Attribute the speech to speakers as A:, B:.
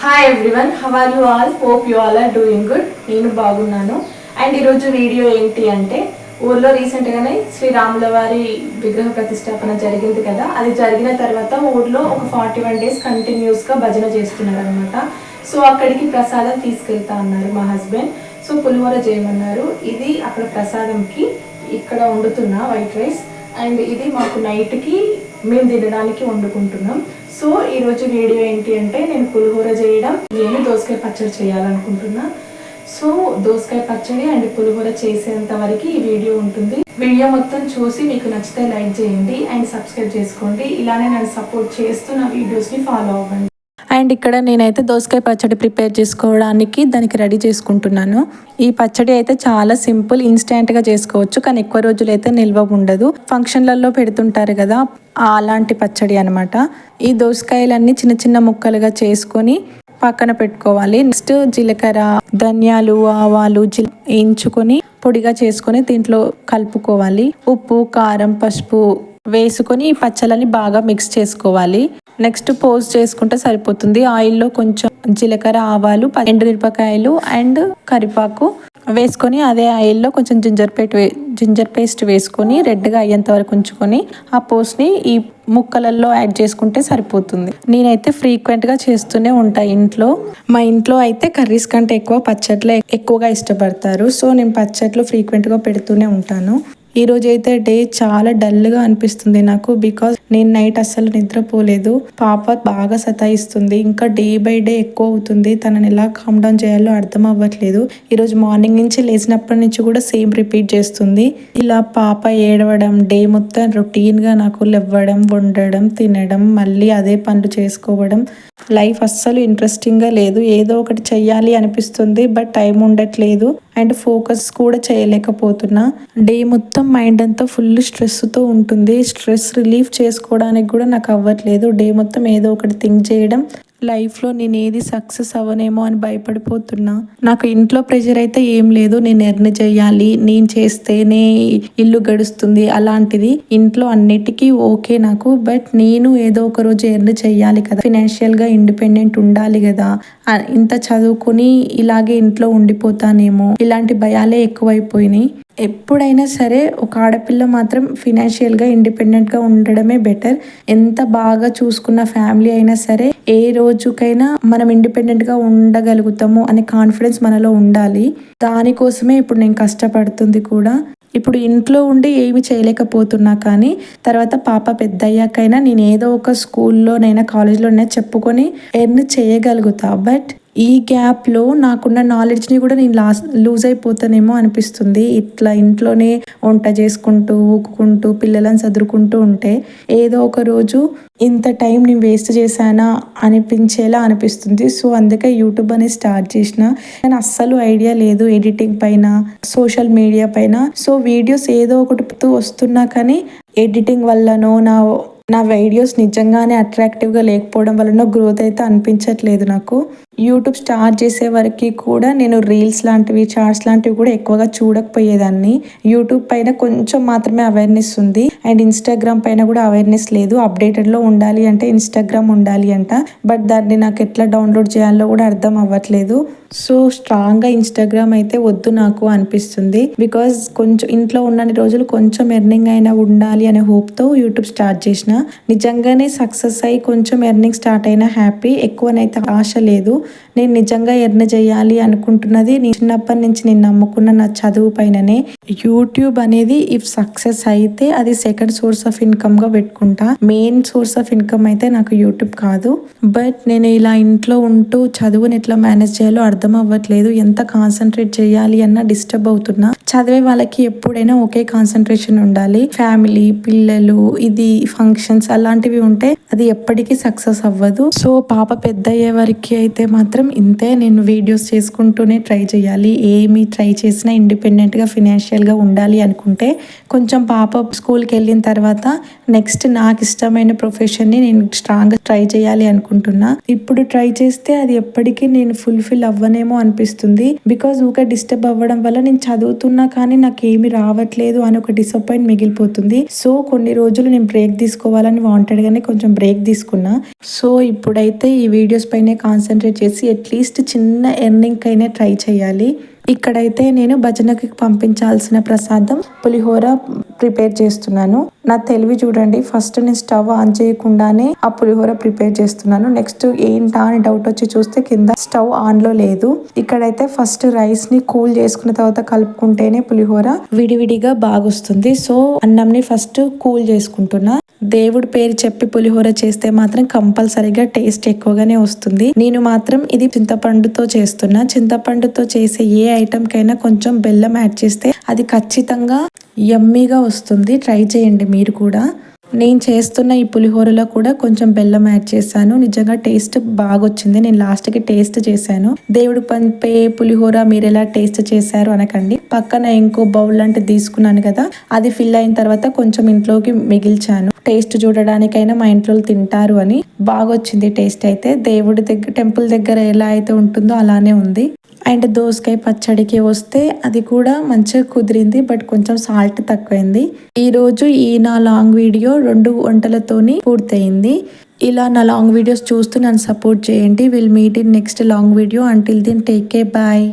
A: Hi everyone, how are you all? Hope you all are doing good. నేను బాగున్నాను. And ఈరోజు video ఏంటి అంటే, ఊర్లో రీసెంట్గానే శ్రీరాముల వారి విగ్రహ ప్రతిష్టాపన జరిగింది కదా. అది జరిగిన తర్వాత ఊర్లో ఒక 41 days కంటిన్యూస్గా భజన చేస్తున్నారు అనమాట. సో అక్కడికి ప్రసాదం తీసుకెళ్తా అన్నారు మా హస్బెండ్. సో పులిహోర చేయమన్నారు. ఇది అక్కడ ప్రసాదంకి, ఇక్కడ వండుతున్న వైట్ రైస్, అండ్ ఇది మాకు నైట్కి మేము తినడానికి వండుకుంటున్నాం. సో ఈరోజు వీడియో ఏంటి అంటే, నేను పులిహోర చేయడం, నేను దోసకాయ పచ్చడి చేయాలనుకుంటున్నా. సో దోసకాయ పచ్చడి అండ్ పులిహోర చేసేంత వరకు ఈ వీడియో ఉంటుంది. వీడియో మొత్తం చూసి మీకు నచ్చితే లైక్ చేయండి అండ్ సబ్స్క్రైబ్ చేసుకోండి. ఇలానే నన్ను సపోర్ట్ చేస్తూ నా వీడియోస్ని ఫాలో అవ్వండి. అండ్ ఇక్కడ నేనైతే దోసకాయ పచ్చడి ప్రిపేర్ చేసుకోవడానికి దానికి రెడీ చేసుకుంటున్నాను. ఈ పచ్చడి అయితే చాలా సింపుల్, ఇన్స్టెంట్గా చేసుకోవచ్చు, కానీ ఎక్కువ రోజులు అయితే నిల్వ ఉండదు. ఫంక్షన్లలో పెడుతుంటారు కదా, అలాంటి పచ్చడి అనమాట. ఈ దోసకాయలన్నీ చిన్న చిన్న ముక్కలుగా చేసుకొని పక్కన పెట్టుకోవాలి. నెక్స్ట్ జీలకర్ర, ధనియాలు, ఆవాలు వేయించుకొని పొడిగా చేసుకొని దీంట్లో కలుపుకోవాలి. ఉప్పు, కారం, పసుపు వేసుకొని ఈ పచ్చళ్ళని బాగా మిక్స్ చేసుకోవాలి. నెక్స్ట్ పోస్ట్ చేసుకుంటే సరిపోతుంది. ఆయిల్లో కొంచెం జీలకర్ర, ఆవాలు, ఎండుమిరపకాయలు అండ్ కరివేపాకు వేసుకొని అదే ఆయిల్లో కొంచెం జింజర్ పేస్ట్ వేసుకొని రెడ్గా అయ్యేంత వరకు ఉంచుకొని ఆ పోస్ట్ని ఈ ముక్కలలో యాడ్ చేసుకుంటే సరిపోతుంది. నేనైతే ఫ్రీక్వెంట్గా చేస్తూనే ఉంటాను ఇంట్లో. మా ఇంట్లో అయితే కర్రీస్ కంటే ఎక్కువ పచ్చట్లు ఎక్కువగా ఇష్టపడతారు. సో నేను పచ్చట్లు ఫ్రీక్వెంట్గా పెడుతూనే ఉంటాను. ఈ రోజు అయితే డే చాలా డల్గా అనిపిస్తుంది నాకు, బికాజ్ నేను నైట్ అస్సలు నిద్రపోలేదు. పాప బాగా సతాయిస్తుంది, ఇంకా డే బై డే ఎక్కువ అవుతుంది. తనని ఎలా కామ్ డౌన్ చేయాలో అర్థం అవ్వట్లేదు. ఈరోజు మార్నింగ్ నుంచి లేచినప్పటి నుంచి కూడా సేమ్ రిపీట్ చేస్తుంది. ఇలా పాప ఏడవడం, డే మొత్తం రొటీన్గా నాకు లేవడం, వండడం, తినడం, మళ్ళీ అదే పనులు చేసుకోవడం. లైఫ్ అస్సలు ఇంట్రెస్టింగ్గా లేదు. ఏదో ఒకటి చెయ్యాలి అనిపిస్తుంది, బట్ టైం ఉండట్లేదు అండ్ ఫోకస్ కూడా చేయలేకపోతున్నా. డే మొత్తం మైండ్ అంతా ఫుల్ స్ట్రెస్తో ఉంటుంది. స్ట్రెస్ రిలీఫ్ చేసుకోవడానికి కూడా నాకు అవ్వట్లేదు. డే మొత్తం ఏదో ఒకటి థింక్ చేయడం, లైఫ్లో నేను ఏది సక్సెస్ అవ్వనేమో అని భయపడిపోతున్నా. నాకు ఇంట్లో ప్రెషర్ అయితే ఏం లేదు, నేను ఎర్న్ చేయాలి, నేను చేస్తేనే ఇల్లు గడుస్తుంది అలాంటిది. ఇంట్లో అన్నిటికీ ఓకే నాకు, బట్ నేను ఏదో ఒక రోజు ఎర్న్ చేయాలి కదా, ఫినాన్షియల్గా ఇండిపెండెంట్ ఉండాలి కదా. ఇంత చదువుకుని ఇలాగే ఇంట్లో ఉండిపోతానేమో, ఇలాంటి భయాలే ఎక్కువైపోయినాయి. ఎప్పుడైనా సరే ఒక ఆడపిల్ల మాత్రం ఫినాన్షియల్గా ఇండిపెండెంట్గా ఉండడమే బెటర్. ఎంత బాగా చూసుకున్న ఫ్యామిలీ అయినా సరే ఏ రోజుకైనా మనం ఇండిపెండెంట్గా ఉండగలుగుతాము అనే కాన్ఫిడెన్స్ మనలో ఉండాలి. దానికోసమే ఇప్పుడు నేను కష్టపడుతుంది కూడా. ఇప్పుడు ఇంట్లో ఉండి ఏమి చేయలేకపోతున్నా, కానీ తర్వాత పాప పెద్ద అయ్యాకైనా నేను ఏదో ఒక స్కూల్లోనైనా కాలేజ్లోనైనా చెప్పుకొని ఎర్న్ చేయగలుగుతా. బట్ ఈ గ్యాప్లో నాకున్న నాలెడ్జ్ని కూడా నేను లూజ్ అయిపోతానేమో అనిపిస్తుంది. ఇట్లా ఇంట్లోనే వంట చేసుకుంటూ, ఊకుకుంటూ, పిల్లలను చదువుకుంటూ ఉంటే ఏదో ఒక రోజు ఇంత టైం నేను వేస్ట్ చేశానా అనిపించేలా అనిపిస్తుంది. సో అందుకే యూట్యూబ్ అనేది స్టార్ట్ చేసిన. కానీ అస్సలు ఐడియా లేదు ఎడిటింగ్ పైన, సోషల్ మీడియా పైన. సో వీడియోస్ ఏదో ఒకటి వస్తున్నా, కానీ ఎడిటింగ్ వల్లనో నా వీడియోస్ నిజంగానే అట్రాక్టివ్గా లేకపోవడం వలన గ్రోత్ అయితే అనిపించట్లేదు నాకు. యూట్యూబ్ స్టార్ట్ చేసే వరకు కూడా నేను రీల్స్ లాంటివి, షార్ట్స్ లాంటివి కూడా ఎక్కువగా చూడకపోయేదాన్ని. యూట్యూబ్ పైన కొంచెం మాత్రమే అవేర్నెస్ ఉంది అండ్ ఇన్స్టాగ్రామ్ పైన కూడా అవేర్నెస్ లేదు. అప్డేటెడ్లో ఉండాలి అంటే ఇన్స్టాగ్రామ్ ఉండాలి అంట, బట్ దాన్ని నాకు ఎట్లా డౌన్లోడ్ చేయాలో కూడా అర్థం అవ్వట్లేదు. సో స్ట్రాంగ్గా ఇన్స్టాగ్రామ్ అయితే వద్దు నాకు అనిపిస్తుంది, బికాజ్ కొంచెం ఇంట్లో ఉన్నన్ని రోజులు కొంచెం ఎర్నింగ్ అయినా ఉండాలి అనే హోప్తో యూట్యూబ్ స్టార్ట్ చేసిన. నిజంగానే సక్సెస్ అయ్యి కొంచెం ఎర్నింగ్ స్టార్ట్ అయినా హ్యాపీ, ఎక్కువనైతే ఆశ లేదు. నేను నిజంగా ఎర్న్ చేయాలి అనుకుంటున్నది చిన్నప్పటి నుంచి నేను నమ్ముకున్న నా చదువు పైననే. యూట్యూబ్ అనేది ఇఫ్ సక్సెస్ అయితే అది సెకండ్ సోర్స్ ఆఫ్ ఇన్కమ్గా పెట్టుకుంటా. మెయిన్ సోర్స్ ఆఫ్ ఇన్కమ్ అయితే నాకు యూట్యూబ్ కాదు. బట్ నేను ఇలా ఇంట్లో ఉంటూ చదువుని ఎట్లా మేనేజ్ చేయాలో అర్థం అవ్వట్లేదు. ఎంత కాన్సన్ట్రేట్ చేయాలి అన్న డిస్టర్బ్ అవుతున్నా. చదివే వాళ్ళకి ఎప్పుడైనా ఒకే కాన్సన్ట్రేషన్ ఉండాలి. ఫ్యామిలీ, పిల్లలు, ఇది ఫంక్షన్స్ అలాంటివి ఉంటే అది ఎప్పటికీ సక్సెస్ అవ్వదు. సో పాప పెద్ద అయ్యే వరకు అయితే మాత్రం ఇంతే. నేను వీడియోస్ చేసుకుంటూనే ట్రై చేయాలి. ఏమి ట్రై చేసినా ఇండిపెండెంట్గా ఫినాన్షియల్గా ఉండాలి అనుకుంటే, కొంచెం పాప స్కూల్కి వెళ్ళిన తర్వాత నెక్స్ట్ నాకు ఇష్టమైన ప్రొఫెషన్ని నేను స్ట్రాంగ్గా ట్రై చేయాలి అనుకుంటున్నా. ఇప్పుడు ట్రై చేస్తే అది ఎప్పటికీ నేను ఫుల్ఫిల్ అవ్వనేమో అనిపిస్తుంది. బికాజ్ ఊకే డిస్టర్బ్ అవ్వడం వల్ల నేను చదువుతున్నా కానీ నాకు ఏమి రావట్లేదు అని ఒక డిసప్పాయింట్ మిగిలిపోతుంది. సో కొన్ని రోజులు నేను బ్రేక్ తీసుకోవాలని వాంటెడ్గానే కొంచెం బ్రేక్ తీసుకున్నా. సో ఇప్పుడైతే ఈ వీడియోస్ పైనే కాన్సన్ట్రేట్
B: చేసి అట్లీస్ట్ చిన్న ఎర్నింగ్ అయినా ట్రై చేయాలి. ఇక్కడైతే నేను భజనకి పంపించాల్సిన ప్రసాదం పులిహోర ప్రిపేర్ చేస్తున్నాను. నా తెలివి చూడండి, ఫస్ట్ నేను స్టవ్ ఆన్ చేయకుండానే ఆ పులిహోర ప్రిపేర్ చేస్తున్నాను. నెక్స్ట్ ఏంటా అని డౌట్ వచ్చి చూస్తే కింద స్టవ్ ఆన్ లో లేదు. ఇక్కడైతే ఫస్ట్ రైస్ ని కూల్ చేసుకున్న తర్వాత కలుపుకుంటేనే పులిహోర విడివిడిగా బాగొస్తుంది. సో అన్నంని ఫస్ట్ కూల్ చేసుకుంటున్నా. దేవుడి పేరు చెప్పి పులిహోర చేస్తే మాత్రం కంపల్సరీగా టేస్ట్ ఎక్కువగానే వస్తుంది. నేను మాత్రం ఇది చింతపండుతో చేస్తున్నా. చింతపండుతో చేసే ఏ ఐటమ్ కైనా కొంచెం బెల్లం యాడ్ చేస్తే అది ఖచ్చితంగా యమ్మీగా వస్తుంది. ట్రై చేయండి మీరు కూడా. నేను చేస్తున్న ఈ పులిహోరలో కూడా కొంచెం బెల్లం యాడ్ చేశాను. నిజంగా టేస్ట్ బాగా వచ్చింది. నేను లాస్ట్కి టేస్ట్ చేశాను. దేవుడు పంపే పులిహోర మీరు ఎలా టేస్ట్ చేశారు అనకండి. పక్కన ఇంకో బౌల్ లాంటిది తీసుకున్నాను కదా, అది ఫిల్ అయిన తర్వాత కొంచెం ఇంట్లోకి మిగిల్చాను. టేస్ట్ చూడడానికైనా మా ఇంట్లో తింటారు అని. బాగా వచ్చింది టేస్ట్ అయితే. దేవుడి దగ్గర టెంపుల్ దగ్గర ఎలా అయితే ఉంటుందో అలానే ఉంది. అండ్ దోసకాయ పచ్చడికి వస్తే అది కూడా మంచిగా కుదిరింది, బట్ కొంచెం సాల్ట్ తక్కువైంది. ఈరోజు నా లాంగ్ వీడియో 2 వంటలతోని పూర్తయింది. ఇలా నా లాంగ్ వీడియోస్ చూస్తూ నన్ను సపోర్ట్ చేయండి. Will meet in next long video. Until then take care, bye.